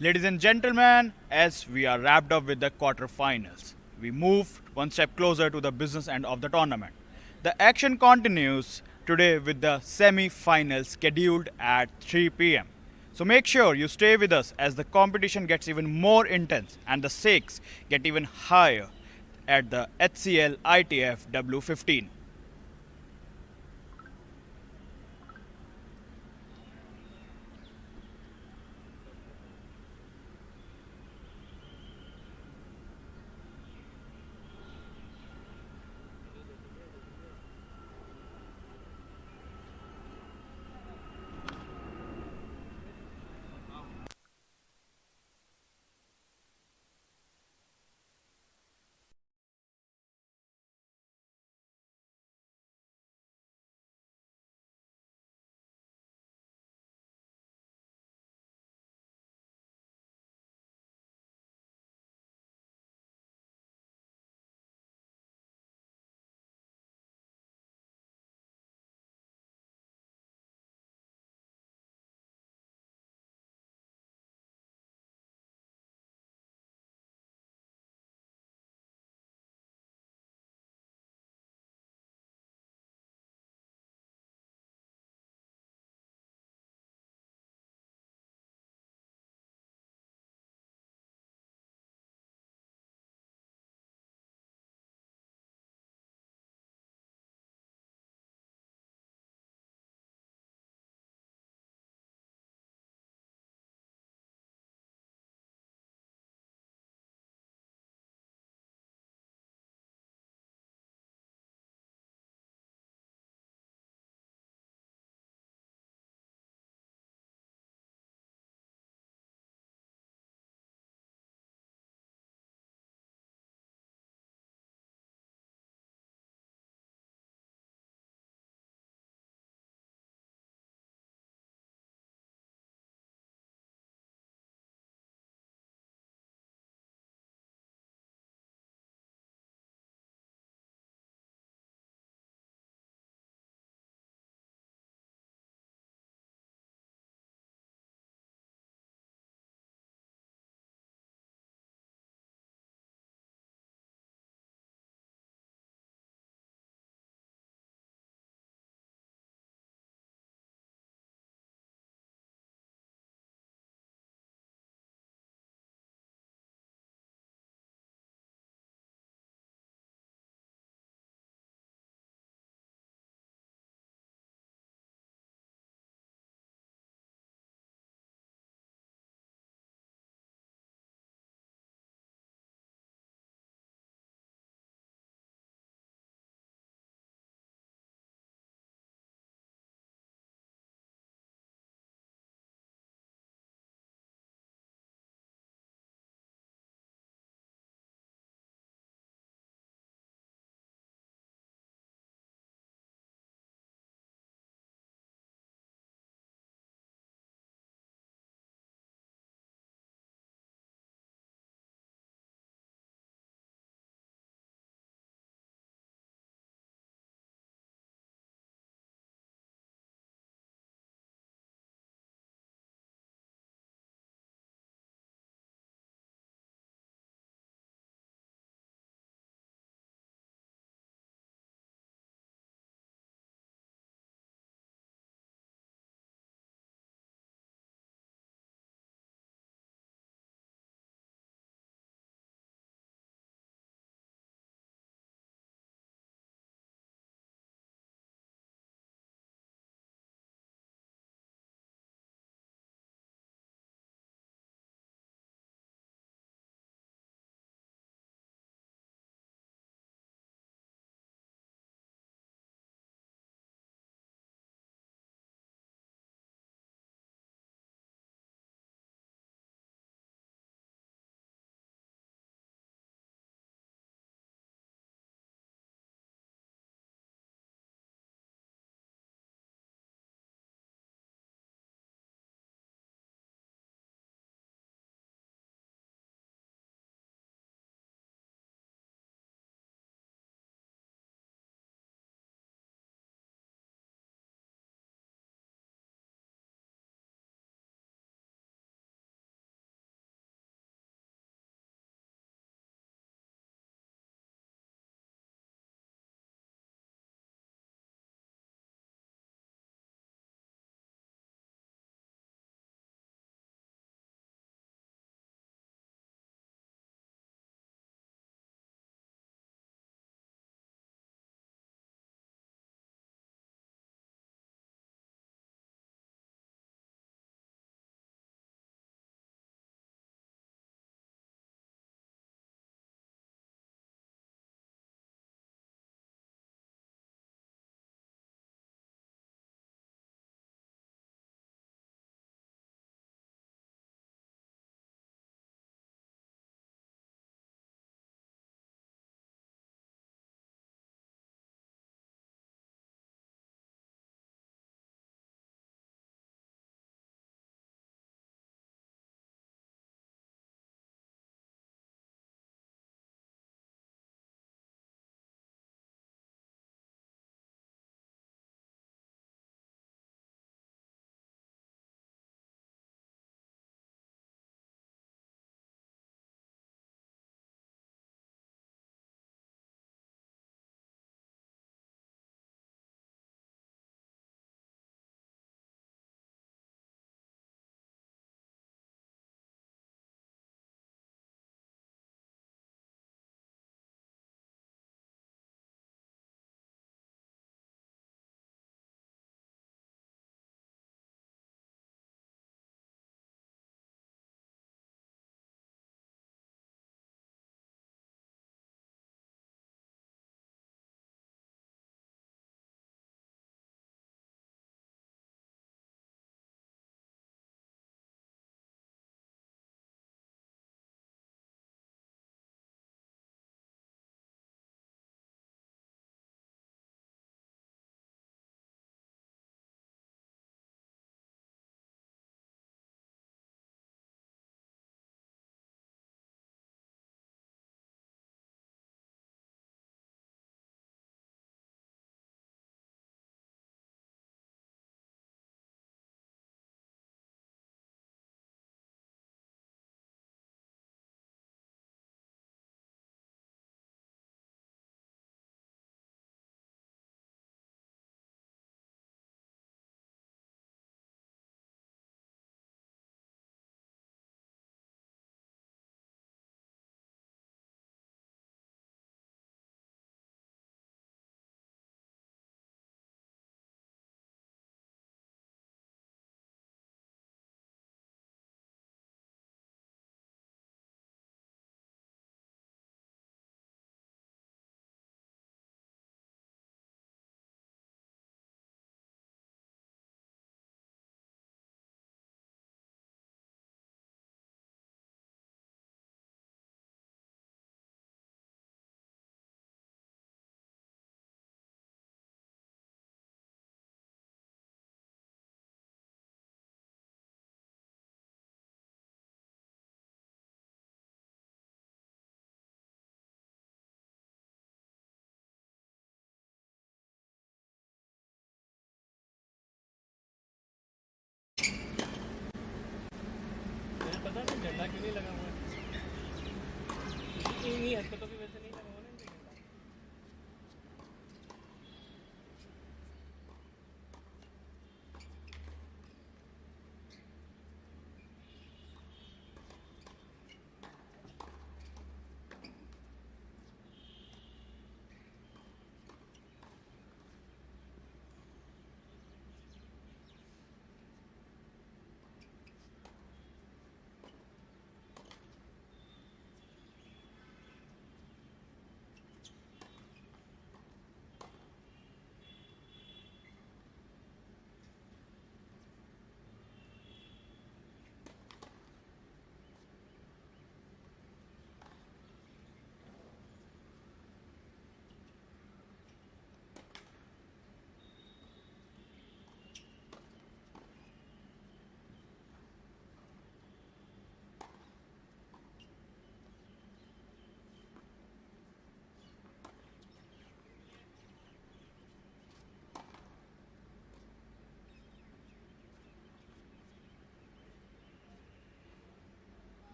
Ladies and gentlemen, as we are wrapped up with the quarterfinals, we move one step closer to the business end of the tournament. The action continues today with the semi-finals scheduled at 3 p.m. So make sure you stay with us as the competition gets even more intense and the stakes get even higher at the HCL ITF W15.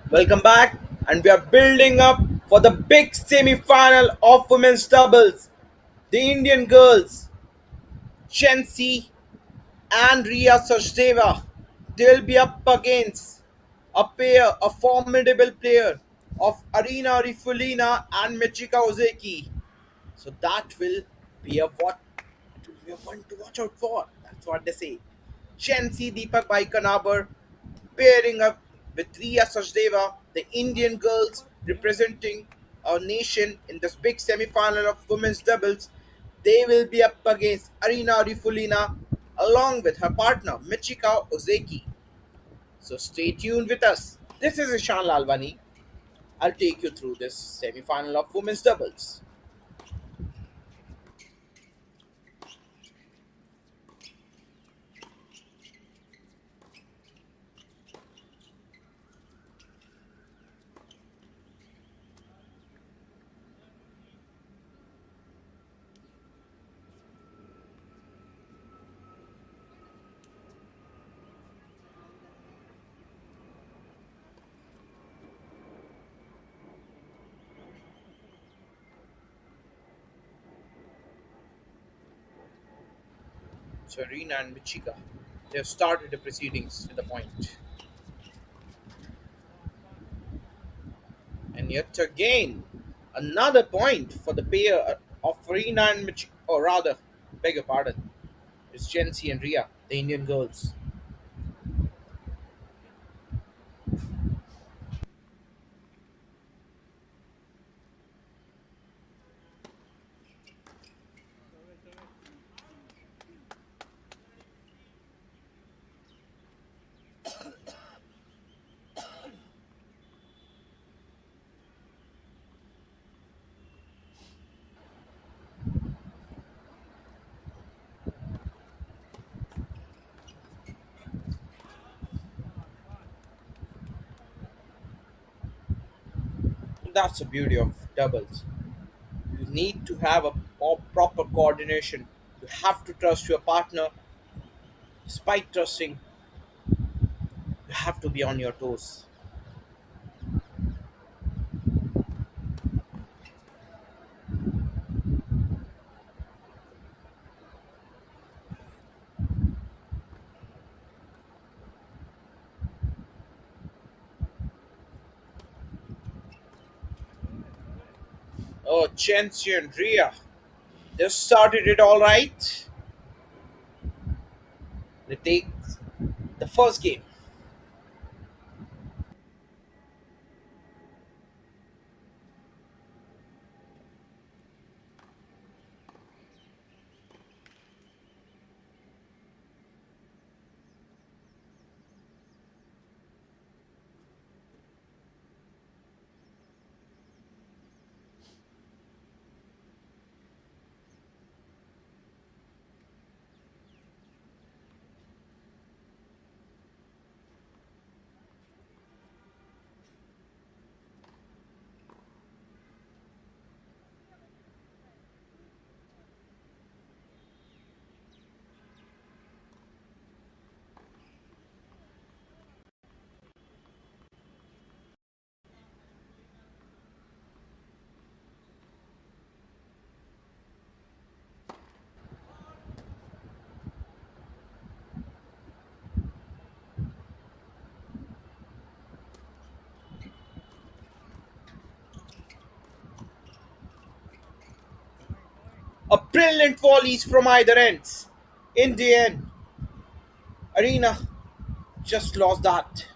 Welcome back, and we are building up for the big semi-final of women's doubles. The Indian girls, Chensi and Ria Sachdeva, they'll be up against a formidable player of Arina Rifulina and Michika Ozeki. So that will be a one to watch out for. That's what they say. Chensi Deepak Baikanabar pairing up with Riya Sachdeva, the Indian girls representing our nation in this big semi-final of women's doubles. They will be up against Arina Rifulina along with her partner Michika Ozeki. So stay tuned with us. This is Ishan Lalwani. I'll take you through this semi-final of women's doubles. Serena and Michika, they have started the proceedings with a point. And yet again, another point for the pair of Serena and Michika, or rather, beg your pardon, it's Jency and Ria, the Indian girls. That's the beauty of doubles. You need to have a proper coordination. You have to trust your partner. Despite trusting, you have to be on your toes. Oh, Chency and Ria, they started it all right. They take the first game. A brilliant volleys from either ends. In the end, Arena just lost that.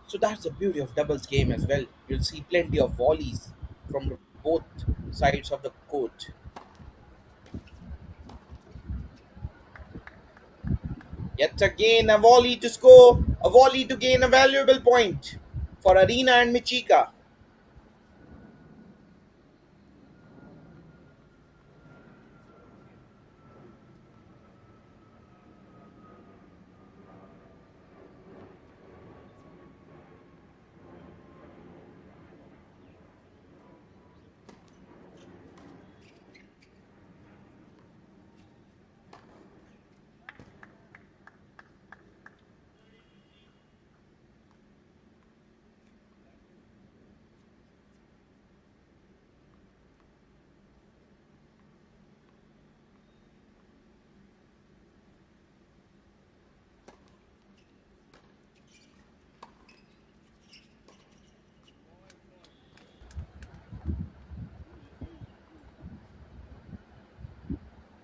So that's the beauty of doubles game as well. You'll see plenty of volleys from both sides of the court. Yet again, a volley to score, a volley to gain a valuable point for Arena and Michika.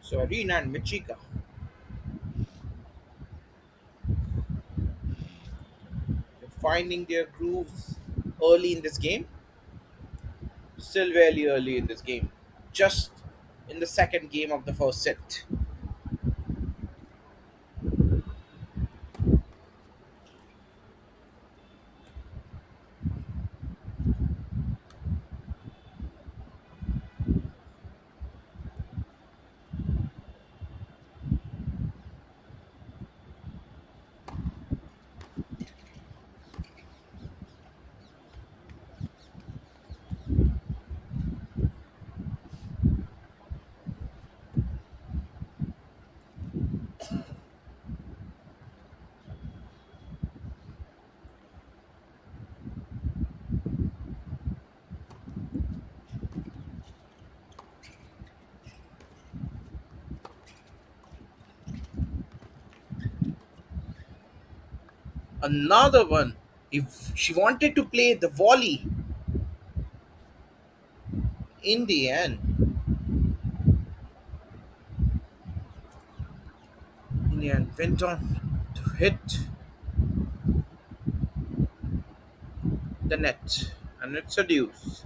So Arena and Michika, they're finding their grooves early in this game. Still very early in this game. Just in the second game of the first set. Another one. If she wanted to play the volley, in the end, went on to hit the net, and it's a deuce.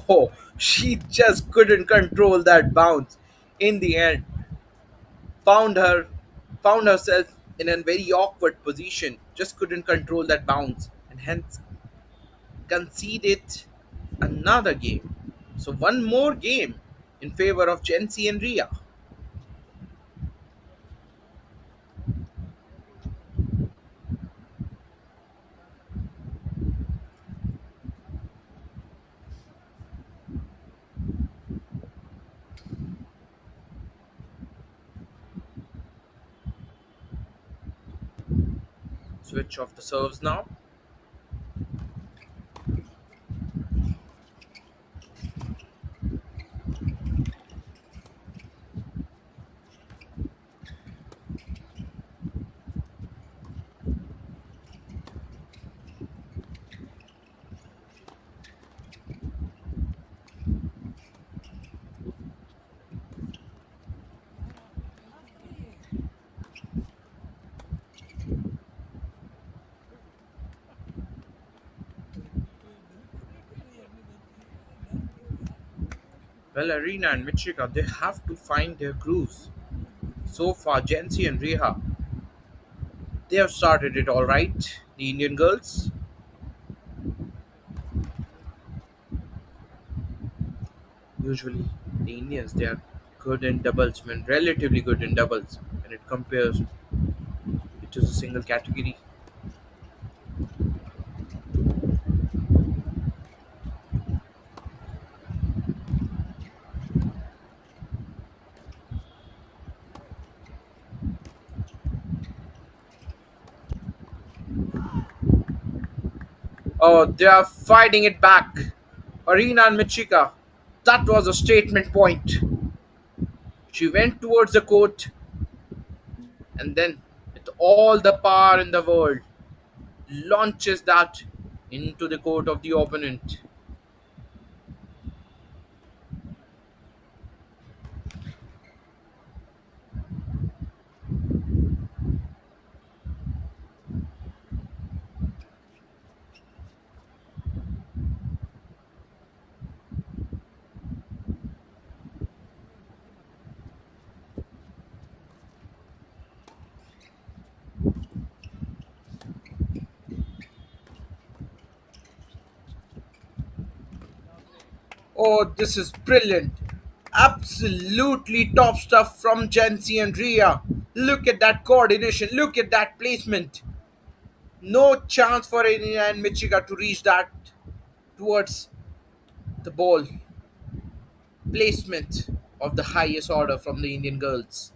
Oh, she just couldn't control that bounce. In the end, found her, found herself in a very awkward position. Just couldn't control that bounce, and hence conceded another game. So one more game in favor of Jency and Ria. Switch off the serves now. Well, Arena and Michika, they have to find their grooves. So far, Jency and Reha, they have started it all right. The Indian girls, usually the Indians, they are good in doubles, when relatively good in doubles, when it compares it to a single category. Oh, they are fighting it back. Arena and Michika, that was a statement point. She went towards the court and then, with all the power in the world, launches that into the court of the opponent. Oh, this is brilliant. Absolutely top stuff from Jancy and Ria. Look at that coordination. Look at that placement. No chance for Irina and Michika to reach that towards the ball. Placement of the highest order from the Indian girls.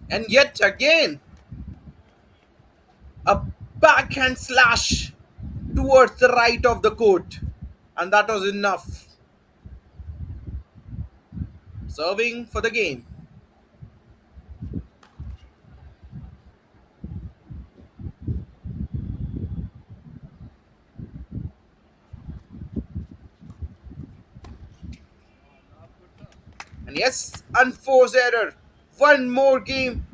And yet again, a backhand slash towards the right of the court. And that was enough. Serving for the game. And yes, unforced error. One more game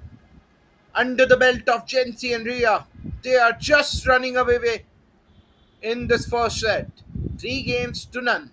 under the belt of Jency and Ria. They are just running away in this first set. 3 games to none.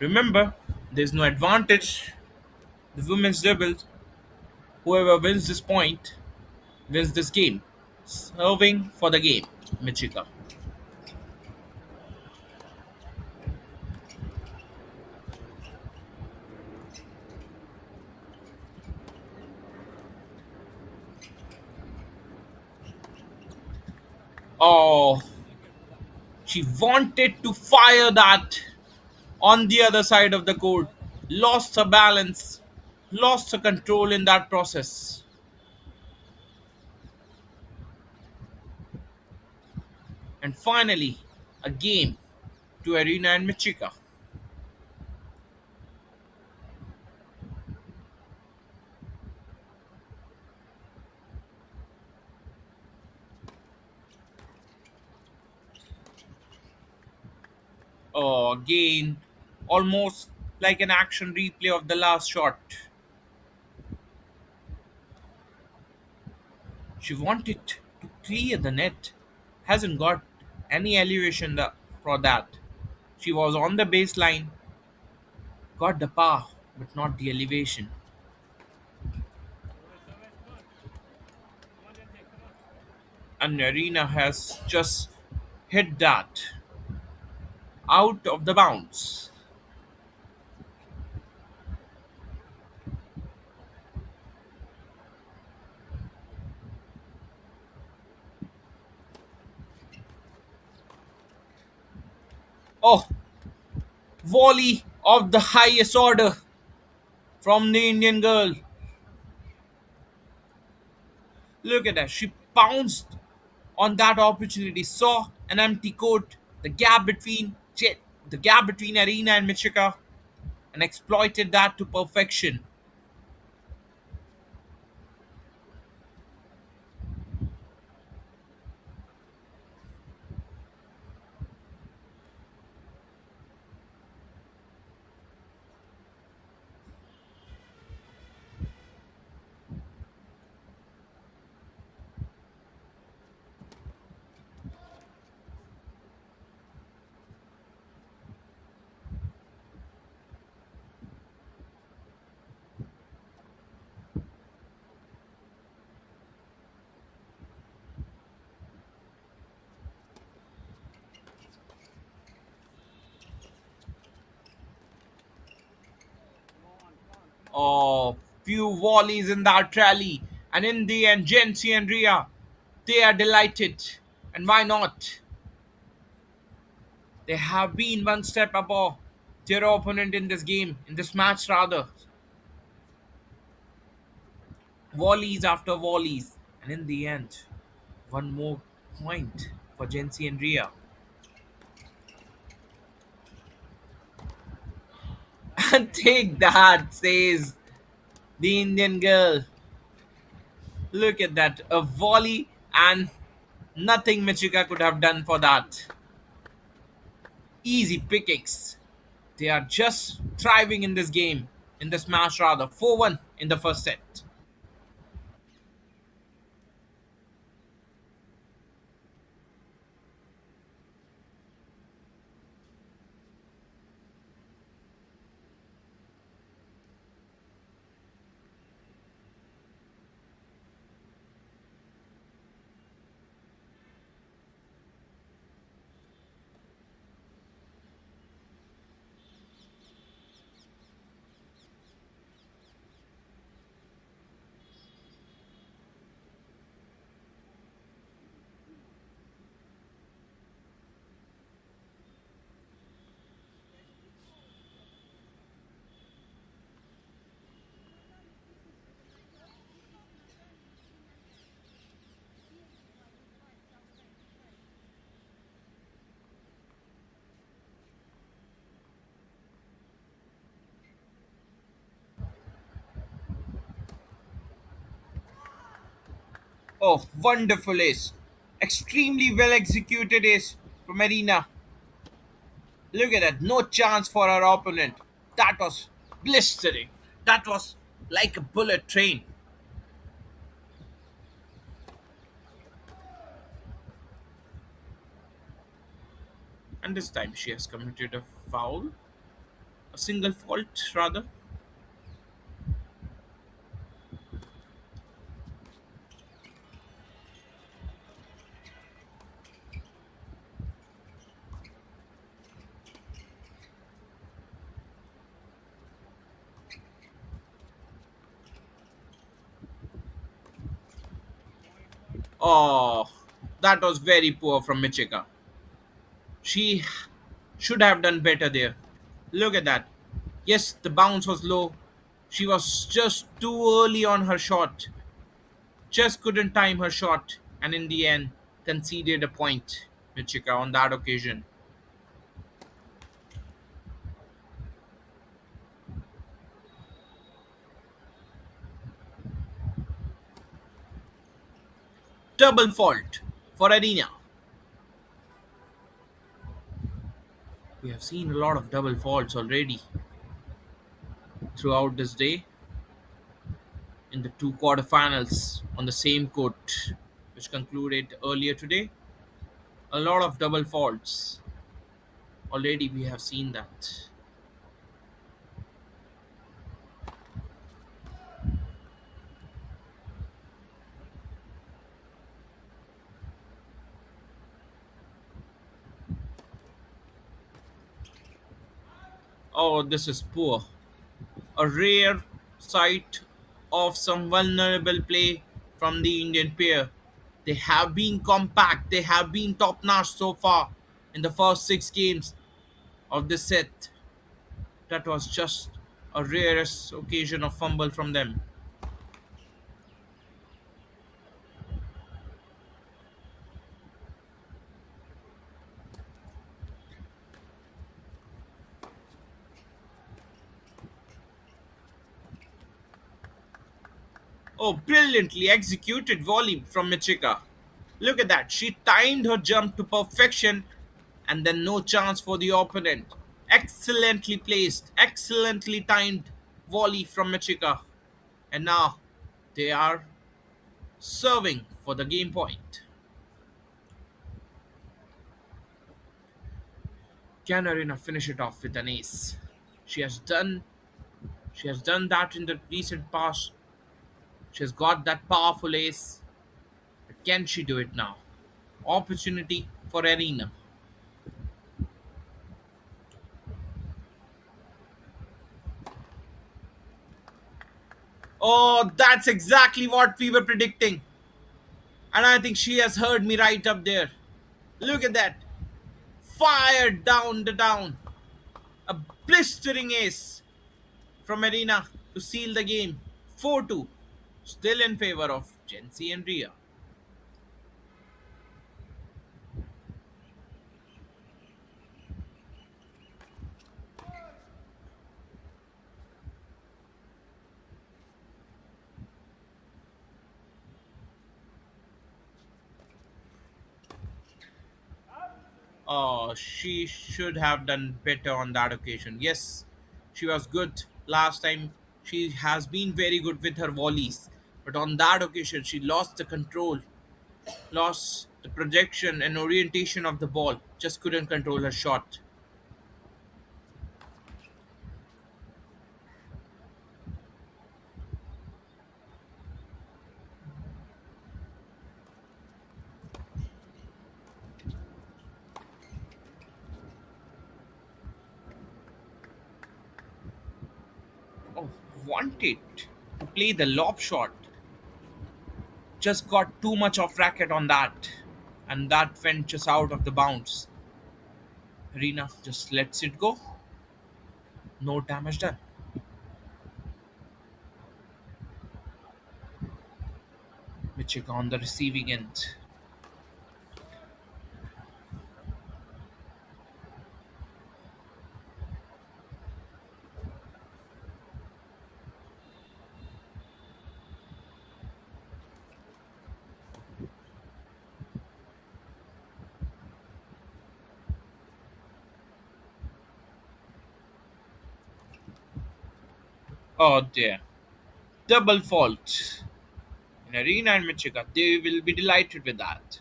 Remember, there's no advantage. The women's doubles, whoever wins this point wins this game. Serving for the game, Michika. Oh, she wanted to fire that on the other side of the court. Lost her balance, lost her control in that process. And finally, a game to Arena and Michika. Oh, again, almost like an action replay of the last shot. She wanted to clear the net, hasn't got any elevation for that. She was on the baseline, got the power, but not the elevation. And Arena has just hit that out of the bounds. Oh, volley of the highest order from the Indian girl. Look at that. She pounced on that opportunity, saw an empty court, the gap between the gap between Arena and Michika, and exploited that to perfection. Oh, few volleys in that rally, and in the end, Jency and Ria, they are delighted. And why not? They have been one step above their opponent in this game, in this match rather. Volleys after volleys, and in the end, one more point for Jency and Ria. And take that, says the Indian girl. Look at that. A volley and nothing Michika could have done for that. Easy pickings. They are just thriving in this game, in this match rather. 4-1 in the first set. Oh, wonderful ace. Extremely well executed ace from Marina. Look at that. No chance for our opponent. That was blistering. That was like a bullet train. And this time she has committed a foul. a single fault rather. Oh, that was very poor from Michika. She should have done better there. Look at that. Yes, the bounce was low. She was just too early on her shot. Just couldn't time her shot, and in the end, conceded a point. Michika on that occasion. Double fault for Arena. We have seen a lot of double faults already throughout this day in the two quarterfinals on the same court, which concluded earlier today. A lot of double faults. Already we have seen that. Oh, this is poor. A rare sight of some vulnerable play from the Indian pair. They have been compact, they have been top notch so far in the first six games of this set. That was just a rarest occasion of fumble from them. Oh, brilliantly executed volley from Michika. Look at that. She timed her jump to perfection and then no chance for the opponent. Excellently placed, excellently timed volley from Michika. And now they are serving for the game point. Can Arena finish it off with an ace? She has done she has done that in the recent past. She has got that powerful ace. But can she do it now? Opportunity for Arena. Oh, that's exactly what we were predicting. And I think she has heard me right up there. Look at that. Fired down the down. A blistering ace from Arena to seal the game. 4-2. Still in favor of Jency and Ria. Oh, she should have done better on that occasion. Yes, she was good last time. She has been very good with her volleys. But on that occasion, she lost the control, lost the projection and orientation of the ball. Just couldn't control her shot. Oh, wanted to play the lob shot. Just got too much of racket on that. And that went just out of the bounds. Rina just lets it go. No damage done. Michika on the receiving end. Oh dear. Double fault. In Arena and Michika, they will be delighted with that.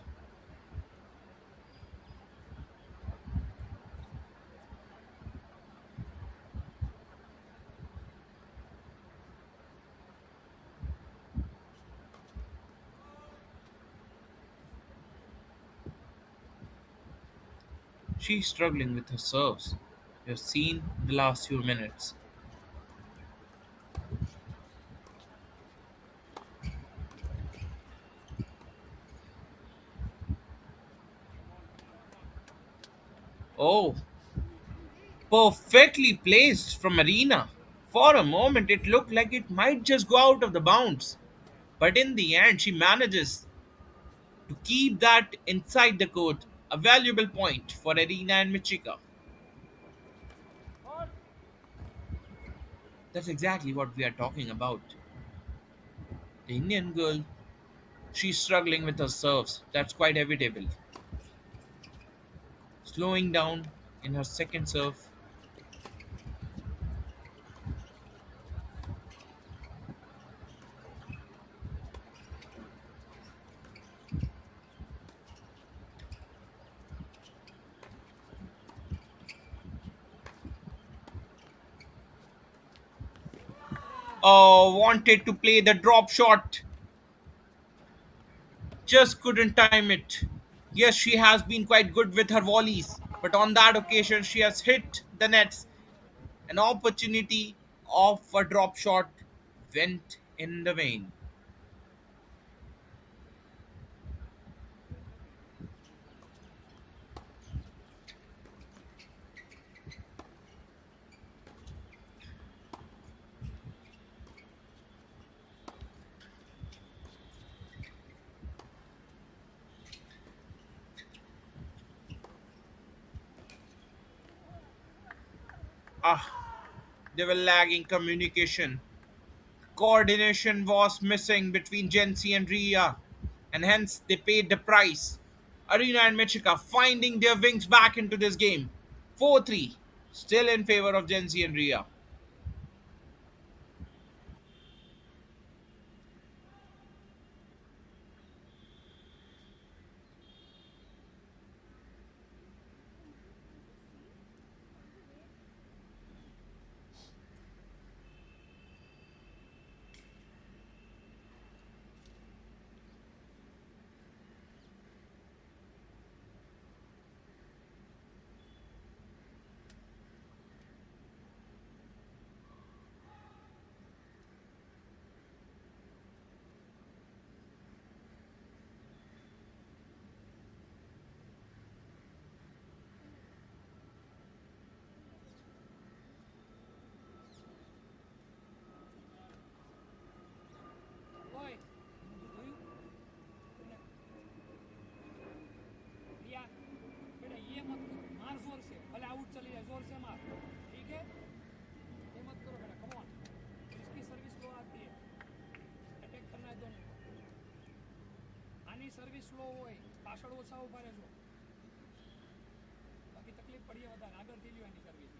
She's struggling with her serves. We've seen the last few minutes. Oh, perfectly placed from Arena. For a moment, it looked like it might just go out of the bounds. But in the end, she manages to keep that inside the court. A valuable point for Arena and Michika. That's exactly what we are talking about. The Indian girl, she's struggling with her serves. That's quite evident. Slowing down in her second serve. Wanted to play the drop shot, just couldn't time it. Yes, she has been quite good with her volleys, but on that occasion she has hit the nets. An opportunity of a drop shot went in the vein. Ah, they were lagging communication. Coordination was missing between Jensi and Ria, and hence they paid the price. Arena and Michika finding their wings back into this game. 4-3, still in favor of Jensi and Ria. ओए જોયું रिया बेटा ये मत करो मार जोर से भले आउट चली जाए जोर से मार ठीक है ये मत करो बेटा कम ऑन इसकी सर्विस स्लो आती है अटैक करना है दोनों को आनी सर्विस स्लो હોય પાછળ ઓછા ઊભા રહેજો બાકી તકલીફ પડી વધારે આગળ થઈ લ્યો એની service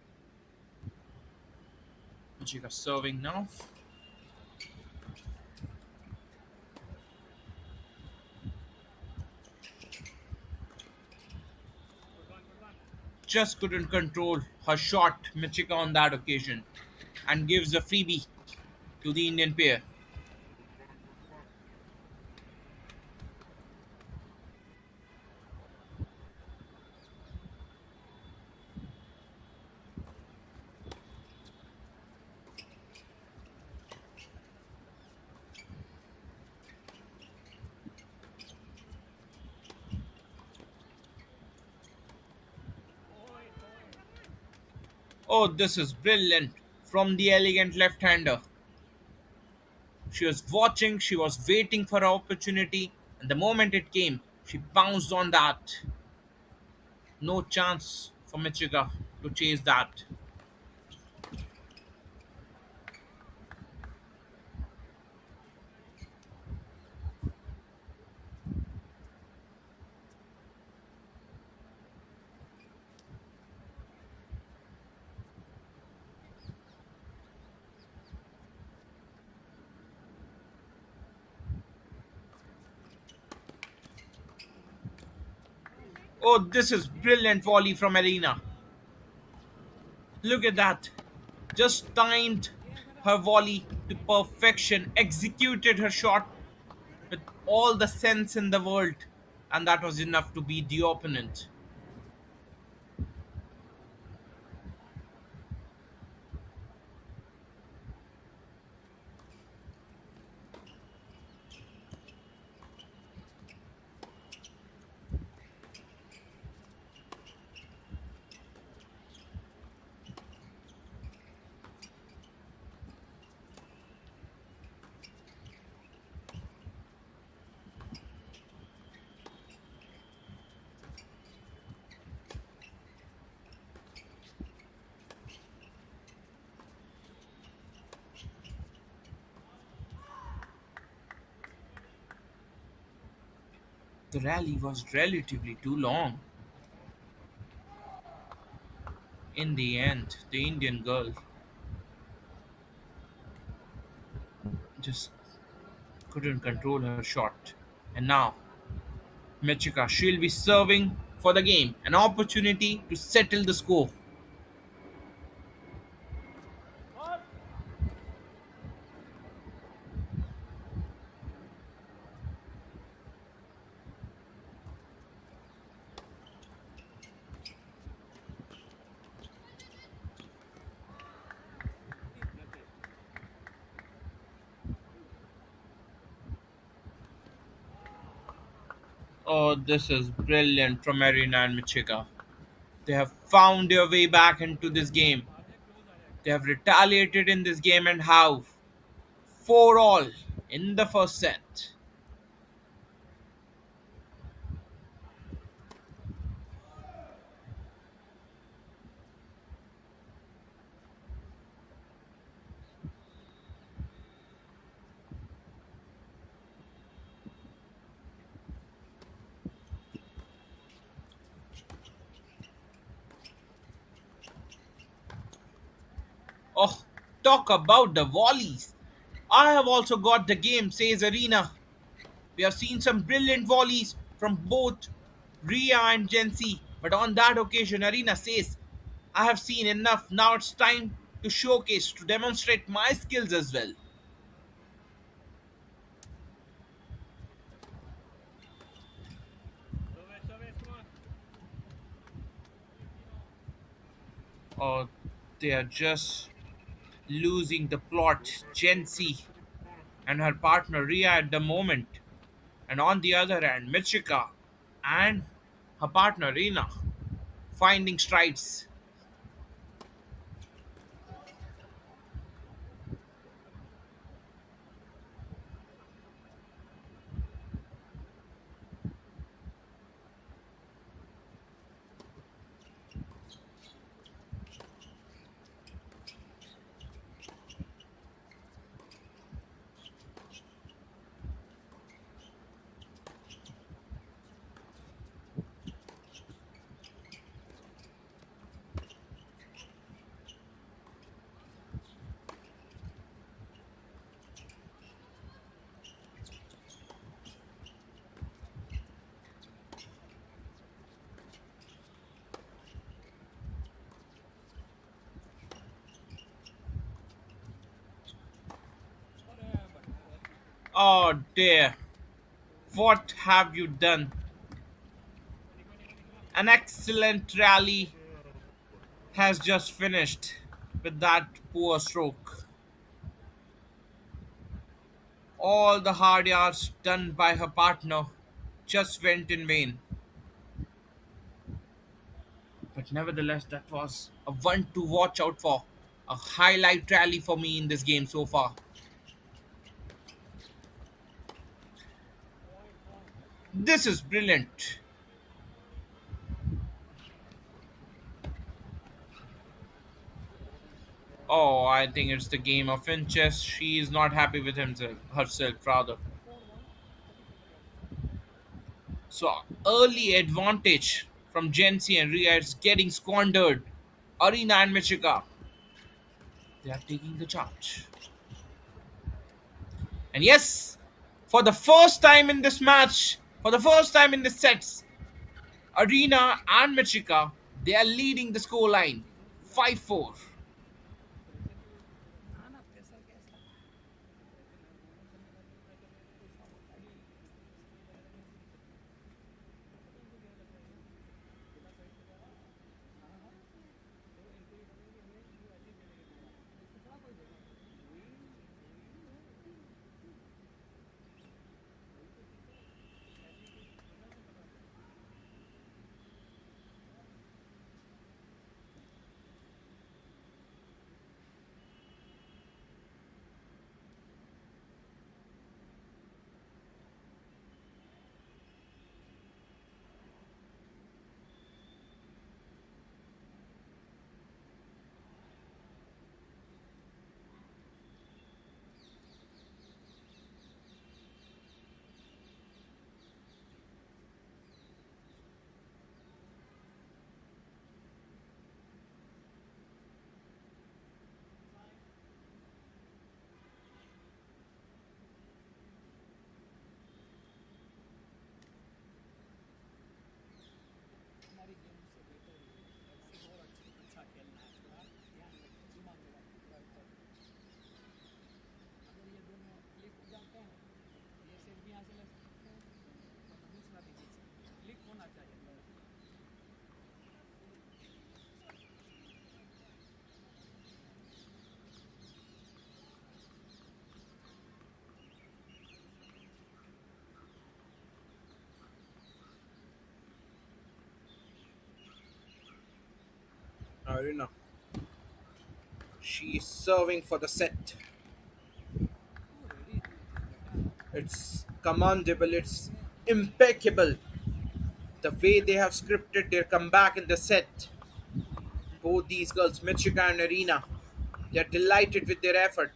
Michika serving now. Just couldn't control her shot, Michika, on that occasion, and gives a freebie to the Indian pair. Oh, this is brilliant from the elegant left hander. She was watching, she was waiting for her opportunity, and the moment it came, she bounced on that. No chance for Michika to chase that. Oh, this is brilliant volley from Elena. Look at that. Just timed her volley to perfection, executed her shot with all the sense in the world, and that was enough to beat the opponent. The rally was relatively too long. In the end, the Indian girl just couldn't control her shot. And now, Michika, she'll be serving for the game, an opportunity to settle the score. Oh, this is brilliant from Arena and Michika. They have found their way back into this game. They have retaliated in this game and have 4 all in the first set. Oh, talk about the volleys. I have also got the game, says Arena. We have seen some brilliant volleys from both Ria and Jensi, but on that occasion, Arena says, I have seen enough. Now it's time to showcase, to demonstrate my skills as well. Oh, they are just losing the plot. Jensi and her partner Ria at the moment, and on the other hand, Michika and her partner Rina finding strides. Oh dear, what have you done? An excellent rally has just finished with that poor stroke. All the hard yards done by her partner just went in vain. But nevertheless, that was a one to watch out for. A highlight rally for me in this game so far. This is brilliant. Oh, I think it's the game of inches. She is not happy with herself rather. So early advantage from Jensi and Ria is getting squandered. Arena and Michika, they are taking the charge. And yes, for the first time in this match, for the first time in the sets, Arena and Michika, they are leading the scoreline 5-4. Arena. She's serving for the set. તું ready જ નથી બેટા. It's commendable, it's impeccable. The way they have scripted their comeback in the set. Both these girls, Michika and Arena, they're delighted with their effort.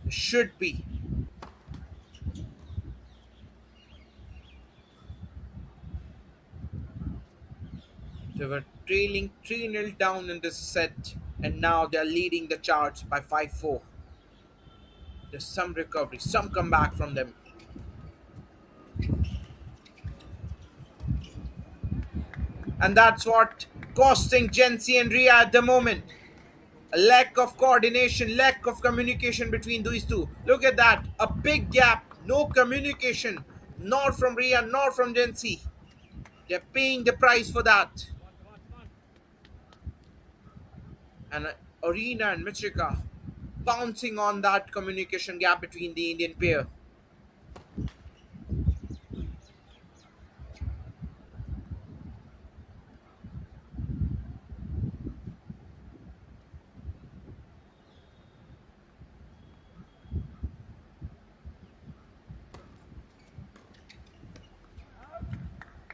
Should be. They were trailing 3-0 down in this set, and now they're leading the charge by 5-4. There's some recovery, some comeback from them. And that's what costing Jency and Ria at the moment. A lack of coordination, lack of communication between these two. Look at that. A big gap. No communication. Nor from Ria, nor from Jency. They're paying the price for that. And Arena and Michika bouncing on that communication gap between the Indian pair.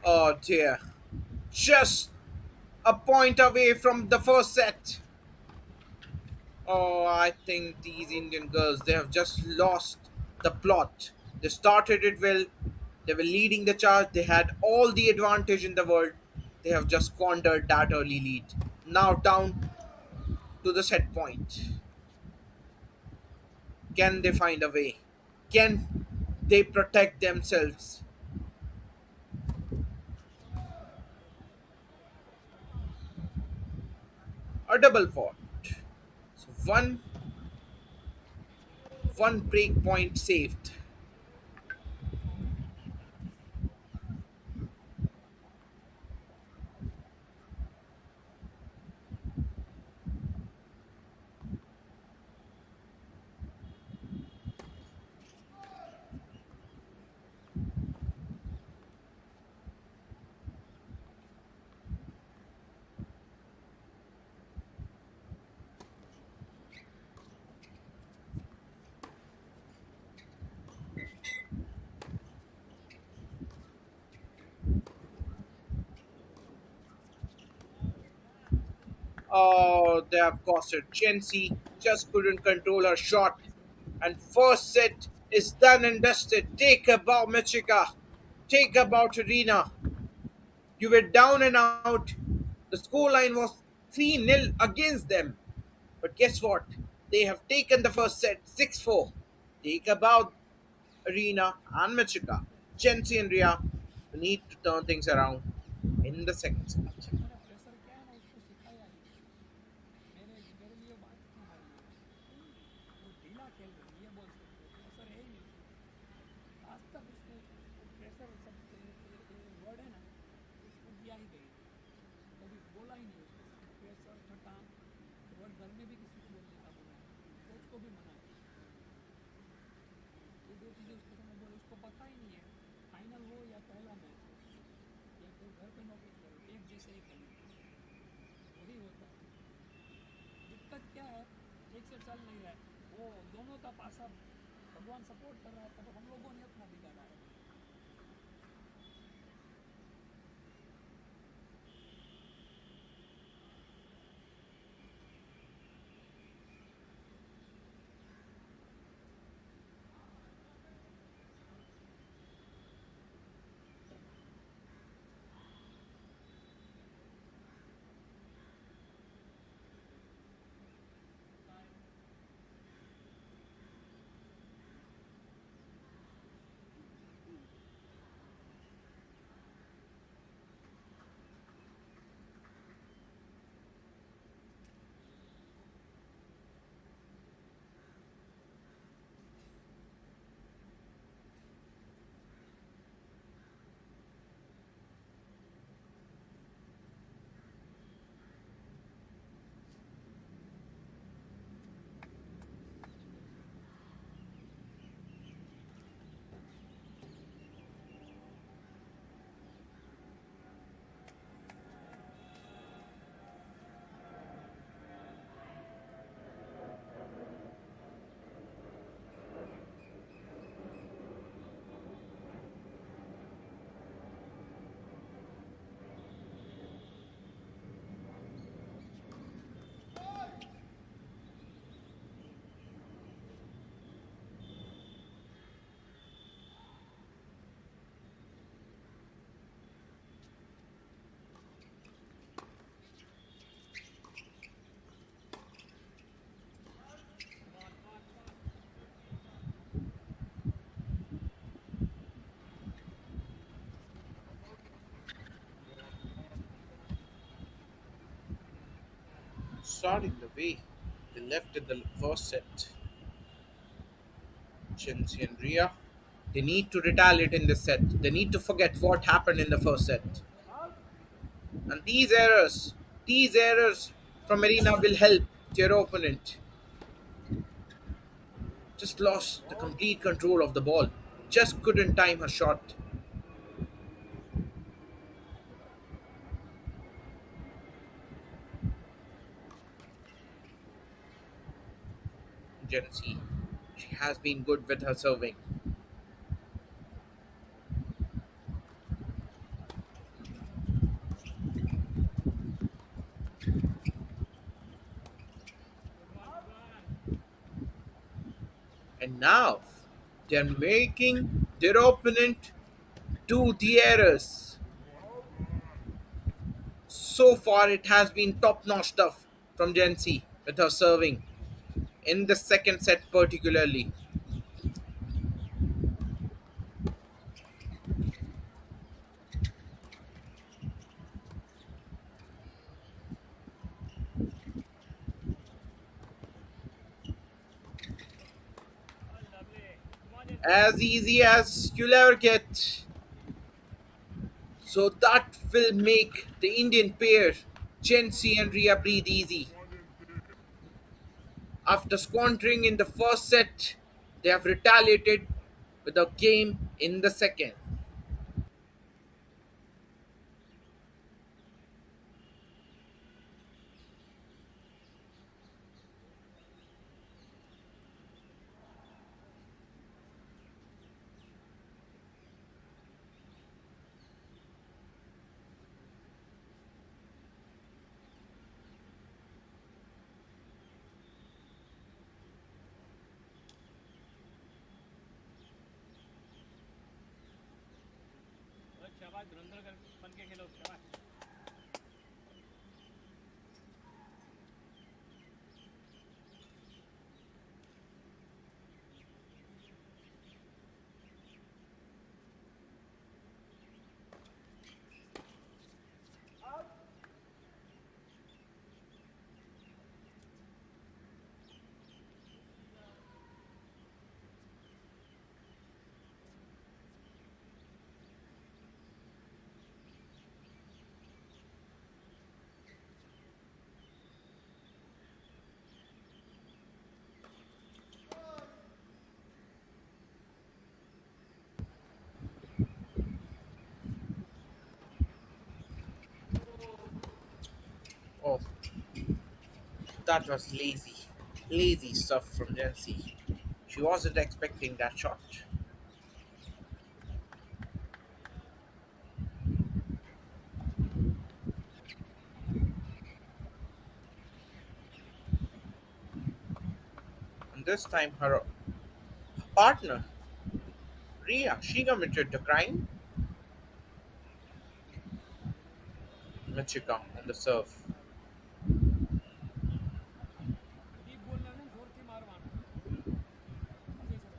Oh dear. Just a point away from the first set. Oh, I think these Indian girls, they have just lost the plot. They started it well, they were leading the charge, they had all the advantage in the world. They have just squandered that early lead. Now down to the set point. Can they find a way? Can they protect themselves? A double fault. So one break point saved. Oh, they have costed. Chelsea just couldn't control her shot. And first set is done and dusted. Take a bow, Michika. Take a bow, Arena. You were down and out. The scoreline was 3-0 against them. But guess what? They have taken the first set 6-4. Take a bow, Arena and Michika. Chelsea and Ria need to turn things around in the second set. मैंने pressure क्या है ना उसको सिखाया ही नहीं। मेरे लिए बात थी हमारे लिए वो ढीला खेल रहे हैं ये बोल सकते हैं प्रेशर है ही नहीं उसमें। आज तक उसने वो प्रेशर सब वर्ड है ना उसको दिया ही नहीं कभी बोला ही नहीं उसको प्रेशर थकान वर्ड घर में भी किसी को बोलने का बोला है कोच को भी मना है ये दो चीज़ें उसके सामने बोले उसको पता ही नहीं है फाइनल हो या पहला मैच हो या कोई घर पे नौकरी करो एक जैसे ही खेलो वही होता है। दिक्कत क्या है एक से चल नहीं रहा है वो दोनों का पासा भगवान सपोर्ट कर रहा है तब हम लोगों ने अपना बिगाड़ा है। starting the way they left in the first set. Chensi and Ria, they need to retaliate in this set. They need to forget what happened in the first set. And these errors from Marina will help their opponent. Just lost the complete control of the ball. Just couldn't time her shot. Jency, she has been good with her serving. And now they're making their opponent do the errors. So far, it has been top notch stuff from Jency with her serving in the second set, particularly. As easy as you'll ever get. So that will make the Indian pair, Jency and Ria, breathe easy. After squandering in the first set, they have retaliated with a game in the second. शाबाश धुरंधर बन के खेलो शाबाश Oh, that was lazy. Lazy stuff from Jency. She wasn't expecting that shot. And this time her partner, Ria, she committed the crime. Michika on the serve. Deep बोलना है जोर की मार मारना अजय सर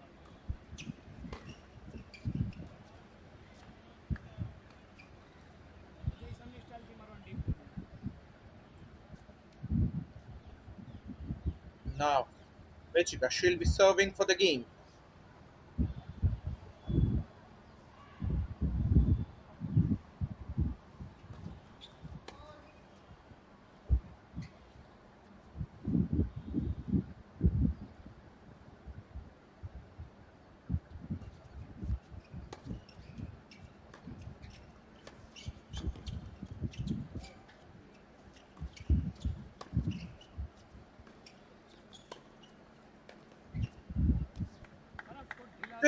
अजय सर ने स्टाइल की Marwan deep बोलना Now, Michika, she'll be serving for the game.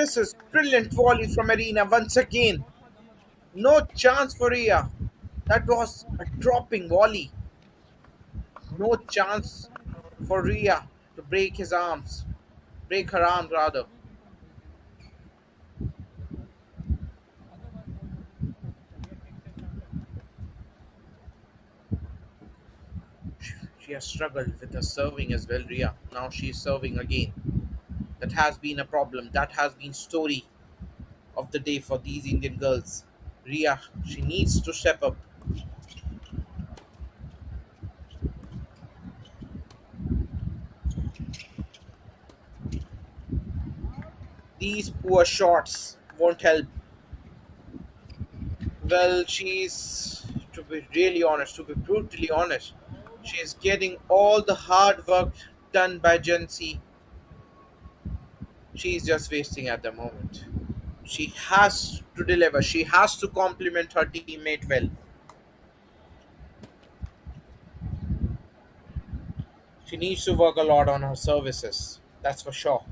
This is brilliant volley from Arena once again. No chance for Ria. That was a dropping volley. No chance for Ria to break his arms. Break her arm rather. She has struggled with her serving as well, Ria. Now she is serving again. That has been a problem. That has been story of the day for these Indian girls. Ria, she needs to step up. These poor shots won't help. Well, she's, to be really honest, to be brutally honest, she's getting all the hard work done by Gen Z. She's just wasting at the moment. She has to deliver, she has to compliment her teammate well. She needs to work a lot on her services, that's for sure.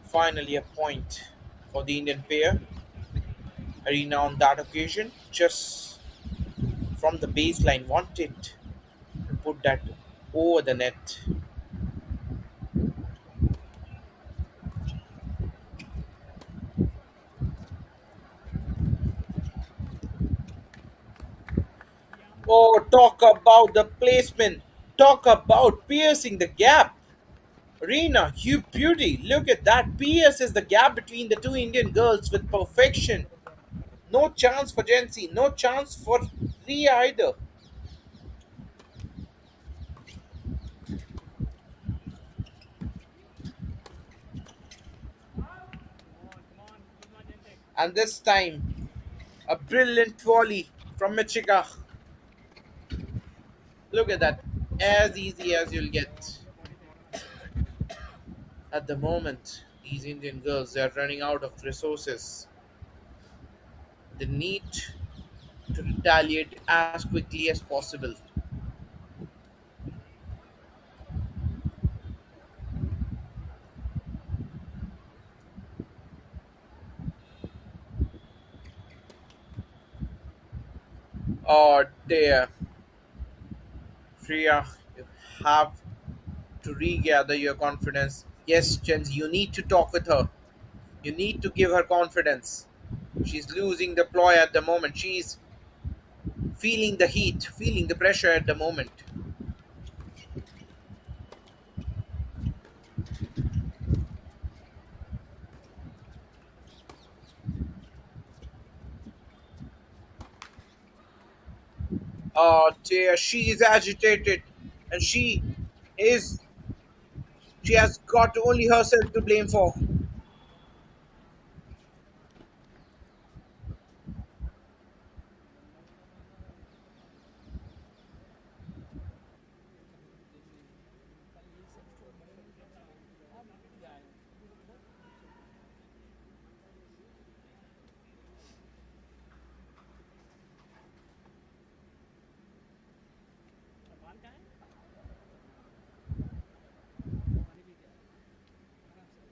Finally, a point for the Indian pair. Arena on that occasion, just from the baseline, wanted to put that over the net. Oh, talk about the placement. Talk about piercing the gap. Reena, you beauty. Look at that. Pierces the gap between the two Indian girls with perfection. No chance for Jency. No chance for Ria either. Come on, good one, Jente. And this time, a brilliant volley from Michika. Look at that. As easy as you'll get. At the moment, these Indian girls, they are running out of resources. They need to retaliate as quickly as possible. Oh dear, Priya, you have to regather your confidence. Yes, Jens, you need to talk with her. You need to give her confidence. She's losing the ploy at the moment. She's feeling the heat, feeling the pressure at the moment. Oh dear, she is agitated, and is she has got only herself to blame for. कल ये सब store बड़े बड़े करता है और बिक जाए अभी तो बहुत सामान का है पानी पी के आराम से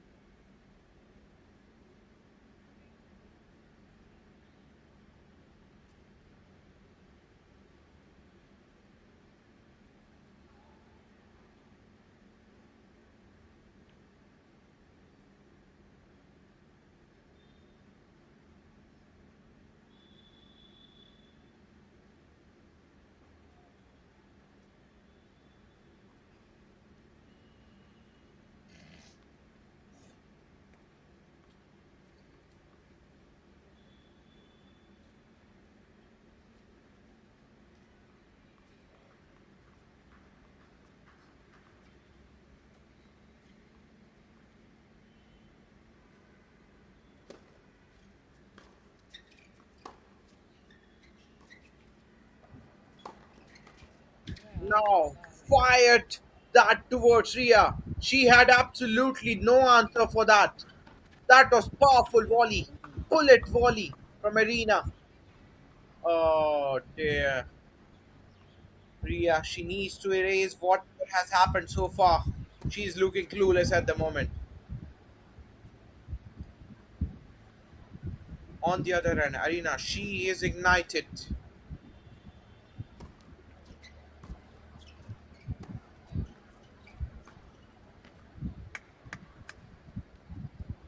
Now fired that towards Ria. She had absolutely no answer for that. That was powerful volley, bullet volley from Arena. Oh dear. Ria, she needs to erase what has happened so far. She's looking clueless at the moment. On the other hand, Arena, she is ignited.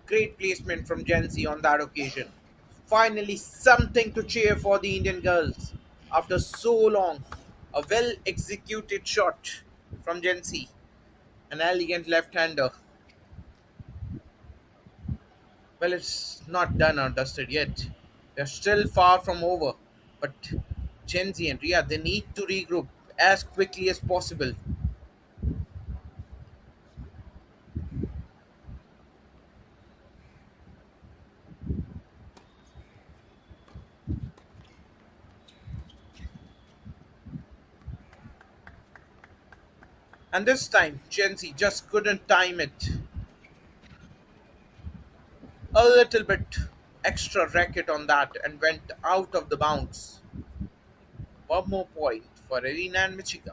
Great placement from Jency on that occasion. Finally, something to cheer for the Indian girls. After so long, a well executed shot from Jency, an elegant left hander. Well, it's not done or dusted yet. They're still far from over. But Gen Z and Ria, they need to regroup as quickly as possible. And this time, Gen Z just couldn't time it. A little bit extra racket on that and went out of the bounds. One more point for Arena and Michigan.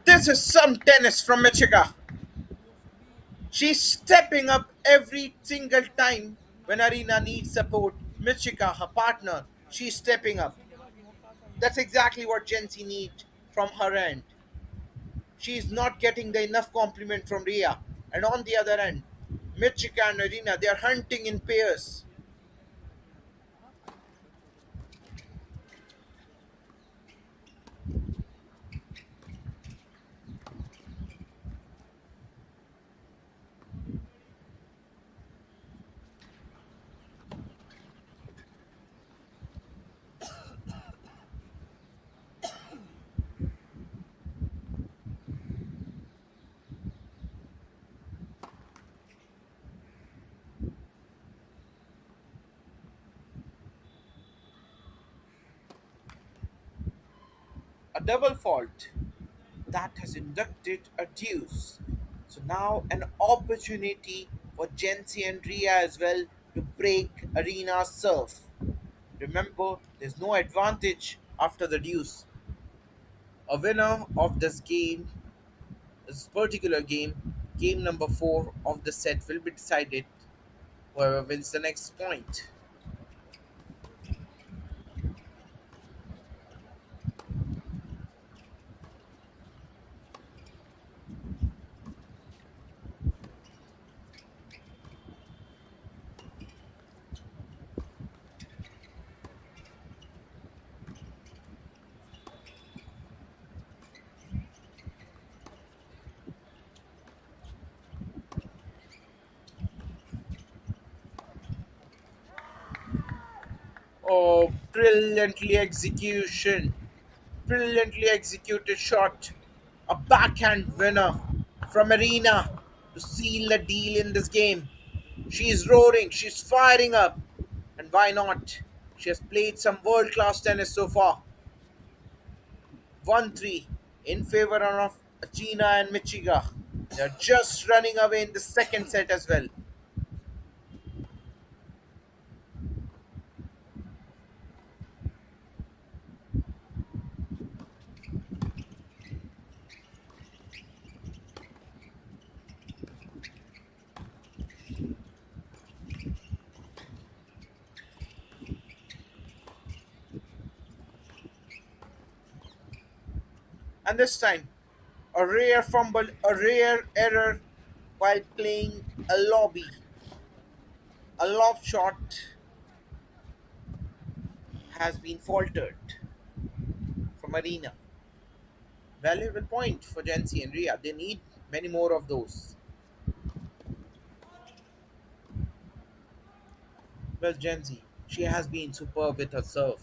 This is some tennis from Michigan. She's stepping up every single time when Arena needs support. Michika, her partner, she's stepping up. That's exactly what Gen Z needs from her end. She's not getting the enough compliment from Ria. And on the other end, Michika and Arena, they are hunting in pairs. A double fault that has inducted a deuce. So now an opportunity for Gen Z and Ria as well to break Arena's serve. Remember, there's no advantage after the deuce. A winner of this particular game, game number 4 of the set, will be decided whoever wins the next point. Oh, brilliantly executed shot. A backhand winner from Arena to seal the deal in this game. She's roaring, she's firing up. And why not? She has played some world class tennis so far. 1-3 in favor of Gina and Michiga. They're just running away in the second set as well. And this time, a rare fumble, a rare error while playing a lobby. A lob shot has been faltered from Arena. Valuable point for Jancy and Ria. They need many more of those. Well, Jancy, she has been superb with her serve.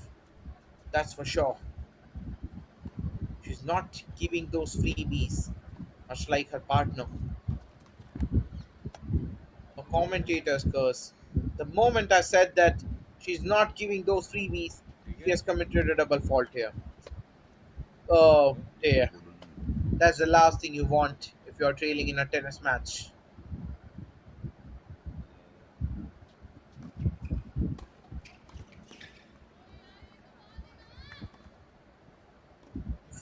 That's for sure. She's not giving those freebies, much like her partner. A commentator's curse. The moment I said that she's not giving those freebies, she has committed a double fault here. Oh dear. That's the last thing you want if you're trailing in a tennis match.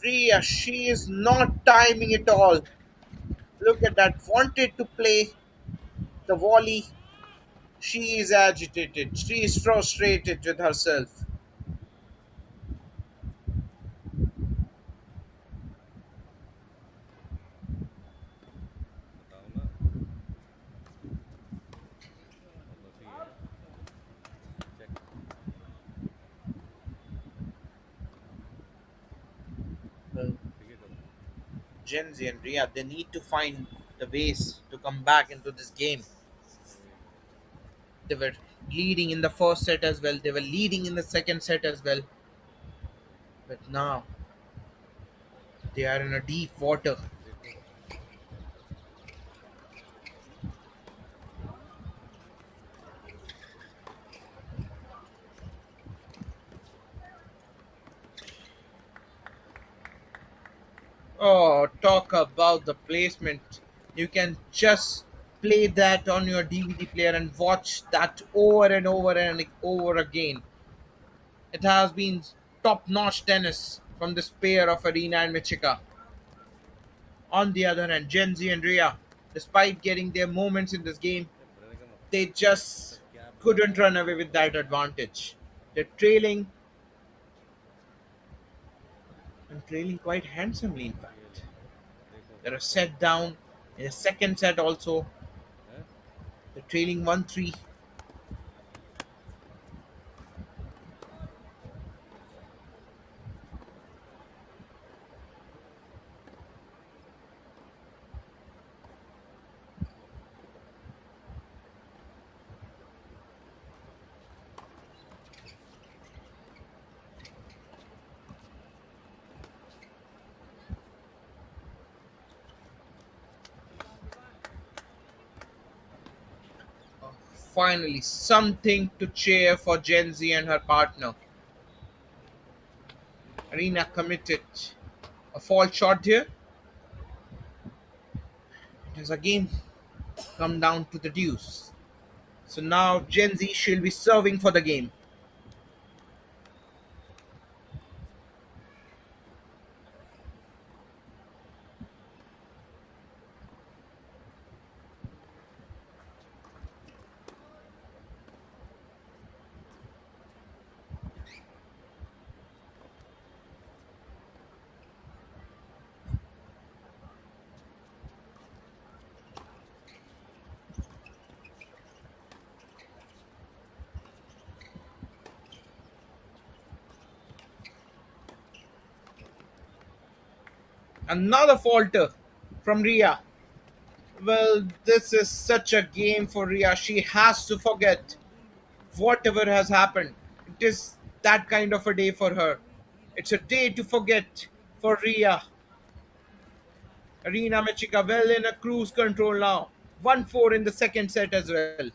Ria, she is not timing it all. Look at that. Wanted to play the volley She is agitated. She is frustrated with herself. बताओ ना दोनों सही है check Well, ठीक है करो Gen Z and Ria, they need to find the ways to come back into this game. वही तो They were leading in the first set as well. They were leading in the second set as well. But now they are in a deep water. देखो Oh, talk about the placement. You can just play that on your DVD player and watch that over and over and over again. It has been top notch tennis from this pair of Arena and Michika. On the other hand, Gen Z and Rhea, despite getting their moments in this game, ये बनाने का मत they just तो क्या बनाना couldn't है run away with that advantage. They're trailing and trailing quite handsomely, in ये fact. लो देखो They're a set down in the second set also. हैं They're trailing 1-3. Finally, something to cheer for Gen Z and her partner. Arena committed a fault shot here. It has again come down to the deuce. So now Gen Z she'll be serving for the game. Another falter from Ria. Well, this is such a game for Ria. She has to forget whatever has happened. It is that kind of a day for her. It's a day to forget for Ria. Arena Machika well in a cruise control now. 1-4 in the second set as well.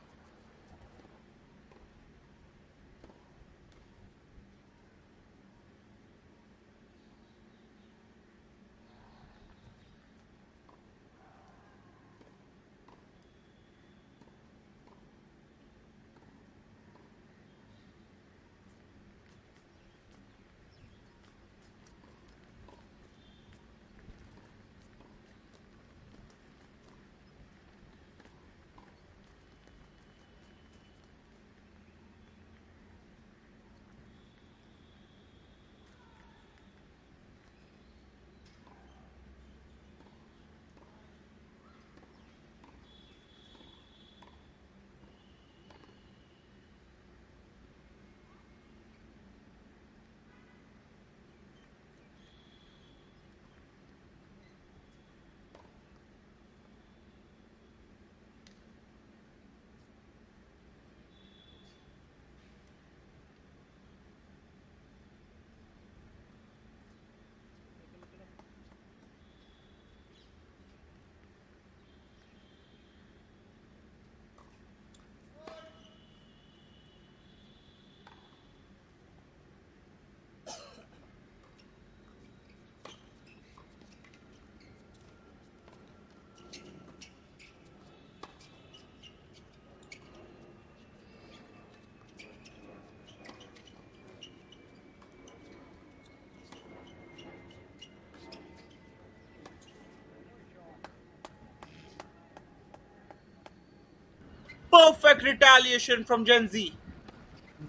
Perfect retaliation from Gen Z.